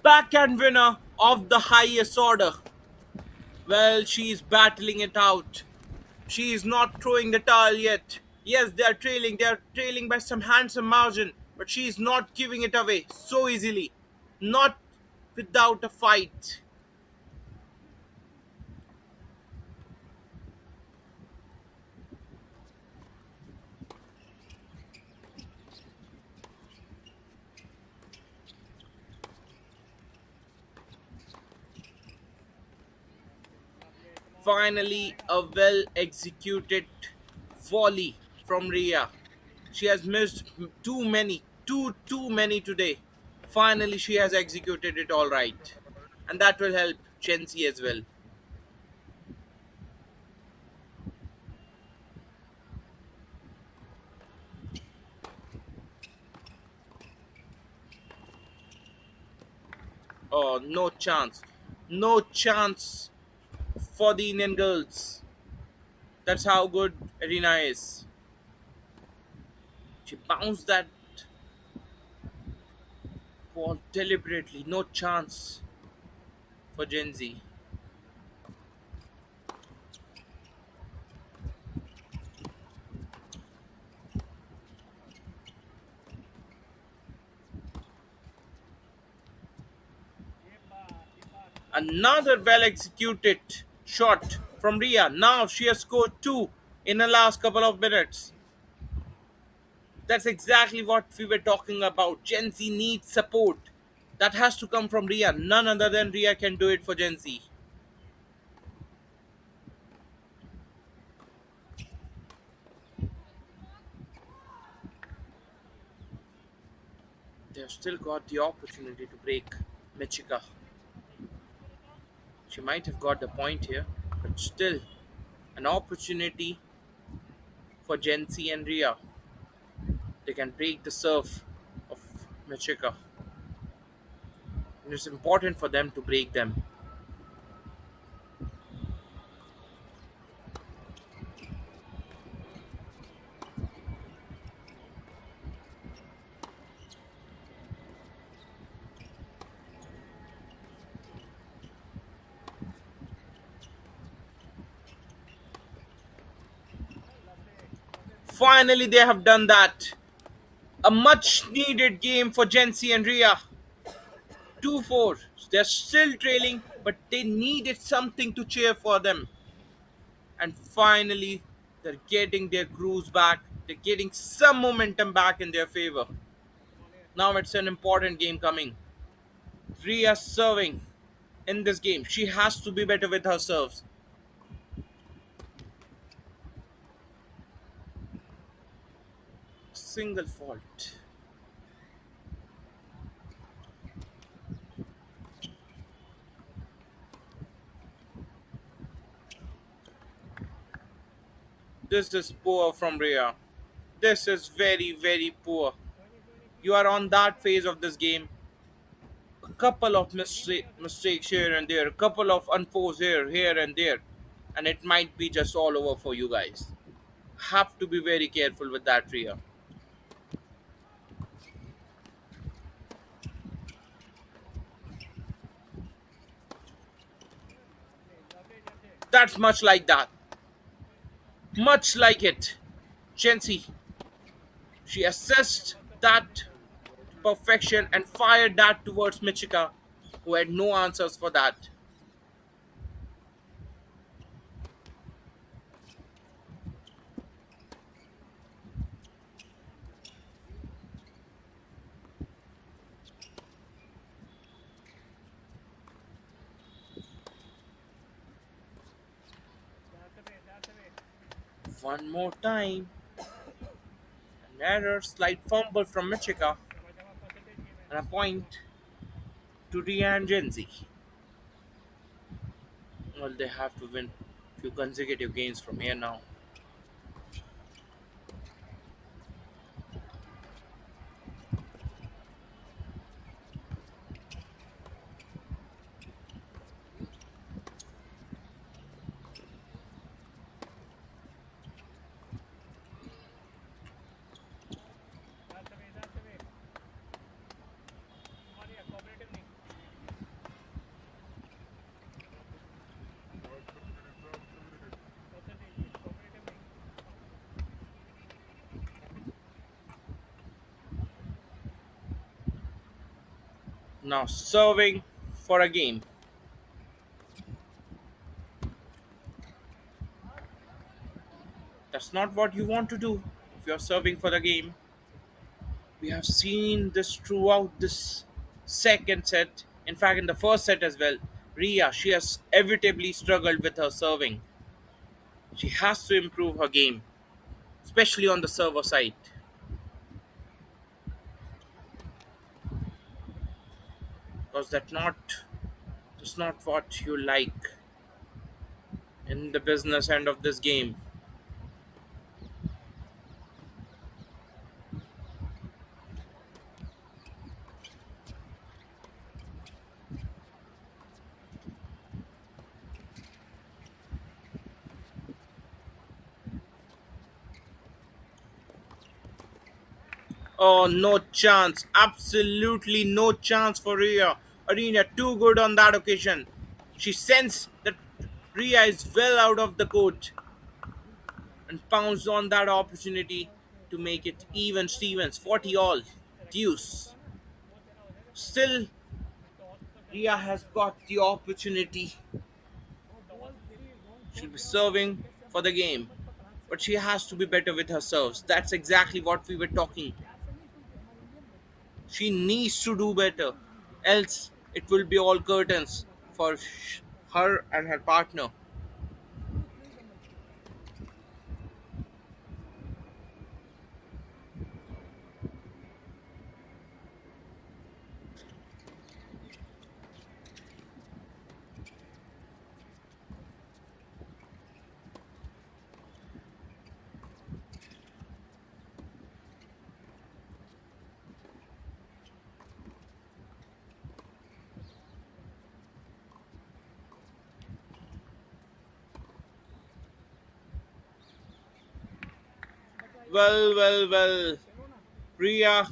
Backhand winner of the highest order. Well, she's battling it out. She is not throwing the towel yet. Yes, they are trailing. They are trailing by some handsome margin, but she is not giving it away so easily. Not without a fight. Finally, a well executed volley from Ria. She has missed too many today. Finally, she has executed it all right. And that will help Chelsea as well. Oh, no chance. No chance for the Indian girls. That's how good Arena is. She bounced that ball deliberately. No chance for Gen Z. Another well executed shot from Ria. Now she has scored two in the last couple of minutes. That's exactly what we were talking about. Gen Z needs support. That has to come from Ria. None other than Ria can do it for Gen Z. They have still got the opportunity to break Michika. She might have got the point here, but still an opportunity for Gen Z and Ria. They can break the serve of Michika. And it's important for them to break them. Finally, they have done that. A much needed game for Gen Z and Ria. 2-4. They're still trailing, but they needed something to cheer for them. And finally, they're getting their grooves back. They're getting some momentum back in their favor. Now it's an important game coming. Ria serving in this game. She has to be better with her serves. Single fault. This is poor from Ria. This is very, very poor. You are on that phase of this game. A couple of mistakes here and there, a couple of unforced here and there, and it might be just all over for you guys. Have to be very careful with that, Ria. That's much like that. Much like it. Chensey, she assessed that to perfection and fired that towards Michika, who had no answers for that. One more time. An error, slight fumble from Michika, and a point to Ria and Genzi. Well, they have to win few consecutive games from here now. Now serving for a game. That's not what you want to do if you're serving for the game. We have seen this throughout this second set. In fact, in the first set as well. Ria, she has inevitably struggled with her serving. She has to improve her game, especially on the server side, because that's not what you like in the business end of this game. Oh, no chance. Absolutely no chance for Ria. Arena too good on that occasion. She sensed that Ria is well out of the court and pounced on that opportunity to make it even Stevens 40 all. Deuce. Still, Ria has got the opportunity. She'll be serving for the game. But she has to be better with her serves. That's exactly what we were talking. She needs to do better. Else, it will be all curtains for her and her partner. Well, well, well. Priya,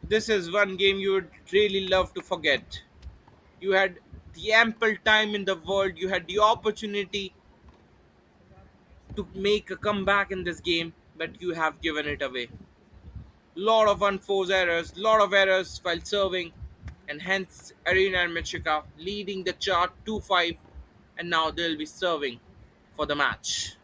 this is one game you would really love to forget. You had the ample time in the world, you had the opportunity to make a comeback in this game, but you have given it away. Lot of unforced errors, lot of errors while serving, and hence Arena and Michika leading the chart 2-5, and now they'll be serving for the match.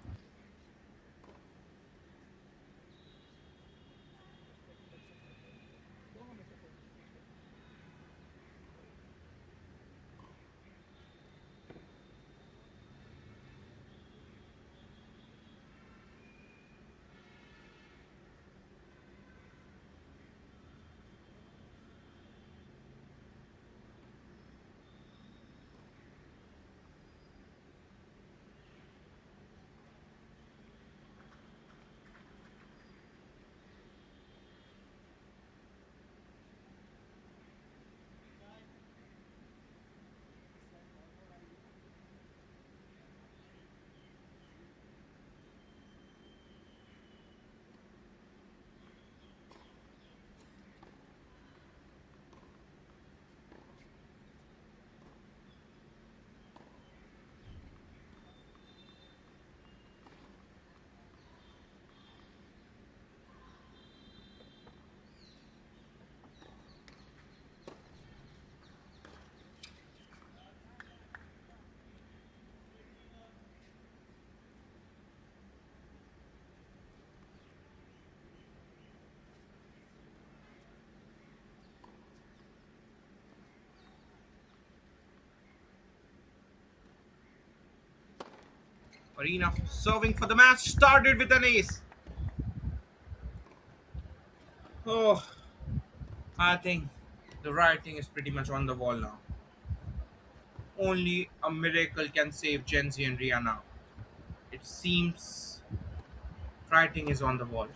Arena serving for the match started with an ace. Oh, I think the writing is pretty much on the wall now. Only a miracle can save Genzi and Ria now. It seems writing is on the wall.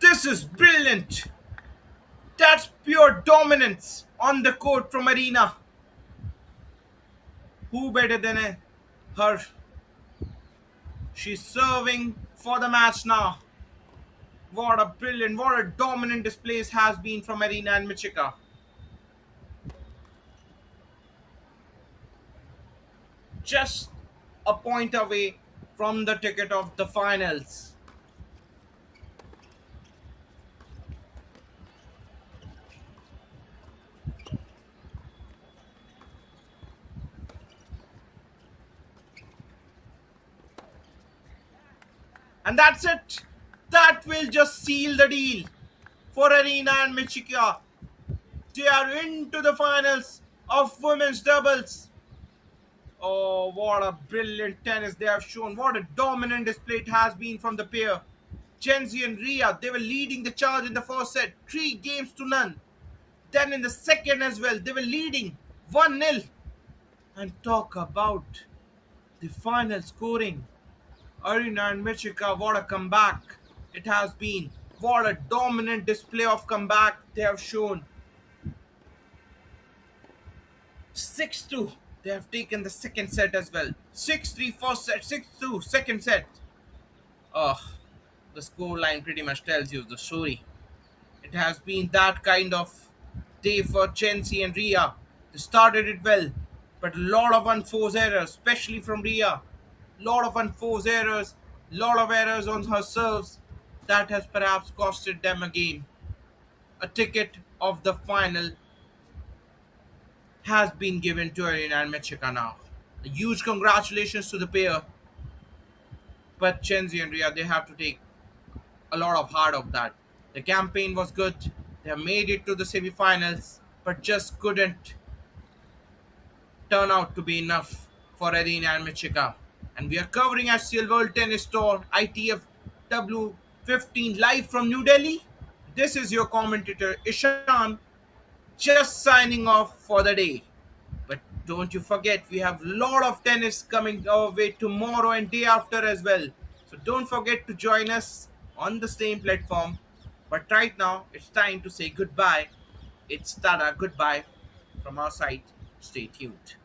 This is brilliant! That's pure dominance on the court from Arena. Who better than her? She's serving for the match now. What a brilliant, what a dominant displays has been from Arena and Michika. Just a point away from the ticket of the finals. And that's it. That will just seal the deal for Arena and Michika. They are into the finals of women's doubles. Oh, what a brilliant tennis they have shown. What a dominant display it has been from the pair. Chenzi and Ria, they were leading the charge in the first set, 3 games to none. Then in the second as well, they were leading 1-0. And talk about the final scoring. Arina and Michika, what a comeback it has been. What a dominant display of comeback they have shown. 6-2. They have taken the second set as well. 6-3 first set, 6-2 second set. Oh, the scoreline pretty much tells you the story. It has been that kind of day for Chensi and Ria. They started it well, but a lot of unforced errors, especially from Ria. Lot of unforced errors, lot of errors on her serves. That has perhaps costed them a game. A ticket of the final has been given to Arena and Mechika now. A huge congratulations to the pair, but Chenzi and Ria, they have to take a lot of heart of that. The campaign was good. They have made it to the semi-finals, but just couldn't turn out to be enough for Arena and Michika. And we are covering HCL World Tennis Tour ITF W15 live from New Delhi. This is your commentator Ishan, just signing off for the day. But don't you forget, we have a lot of tennis coming our way tomorrow and day after as well. So don't forget to join us on the same platform. But right now, it's time to say goodbye. It's Tada goodbye from our side. Stay tuned.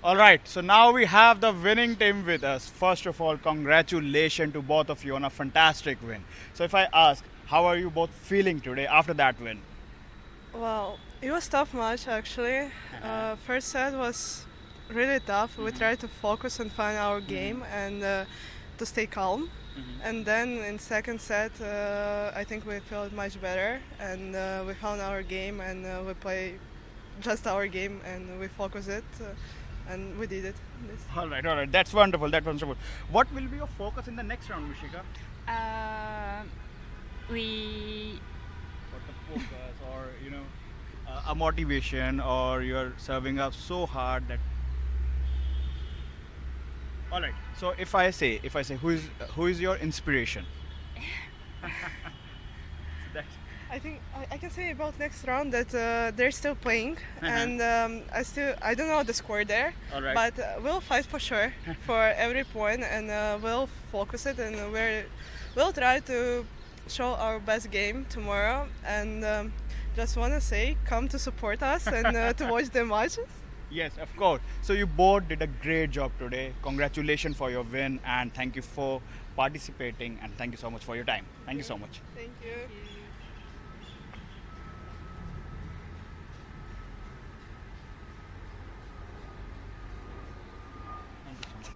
All right, so now we have the winning team with us. First of all, congratulations to both of you on a fantastic win. So, if I ask, how are you both feeling today after that win? Well, it was tough match actually. First set was really tough. We tried to focus and find our game and to stay calm. And then in second set, I think we felt much better and we found our game and we play just our game and we focus it and we did it. This. All right, that's wonderful. That's wonderful. What will be your focus in the next round, Mishika? We What the focus, or a motivation, or you're serving up so hard that. All right. So if I say, who is your inspiration? That's, I think I can say about next round that they're still playing, and I don't know the score there, All right. but we'll fight for sure for every point, and we'll focus it, and we'll try to show our best game tomorrow, and just want to say come to support us and to watch the matches. Yes, of course. So you both did a great job today. Congratulations for your win, and thank you for participating, and thank you so much for your time. Thank you so much. Thank you. Thank you so much.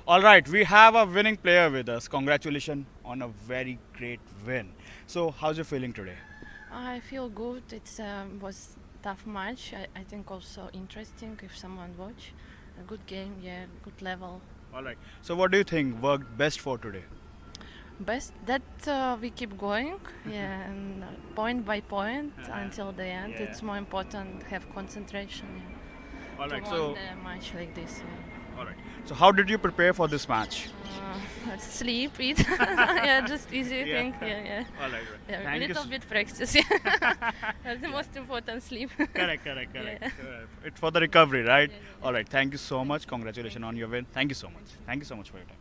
All right, we have a winning player with us. Congratulations on a very great win. So, how's you feeling today? I feel good. It was tough match. I think also interesting if someone watch. A good game, yeah, good level. All right. So, what do you think worked best for today? Best that we keep going, yeah, and point by point until the end. Yeah. It's more important have concentration. Yeah, All to right. win So, the match like this. Yeah. all right. So, how did you prepare for this match? Sleep, eat, yeah, just easy Yeah. thing. Yeah. All right. Yeah, a Thank you. little bit practice. Yeah, that's the most important. Sleep. Correct. Yeah. It's for the recovery, right? Yeah. All right. Thank you so much. Congratulations on your win. Thank you so much. Thank you so much for your time.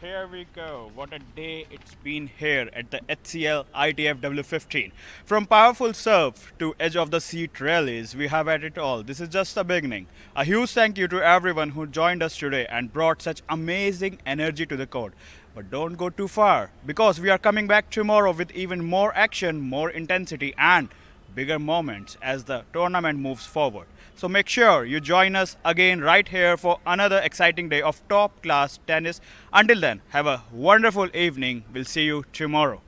Here we go. What a day it's been here at the HCL ITF W15. From powerful serve to edge of the seat rallies, we have had it all. This is just the beginning. A huge thank you to everyone who joined us today and brought such amazing energy to the court. But don't go too far because we are coming back tomorrow with even more action, more intensity, and bigger moments as the tournament moves forward. So make sure you join us again right here for another exciting day of top class tennis. Until then, have a wonderful evening. We'll see you tomorrow.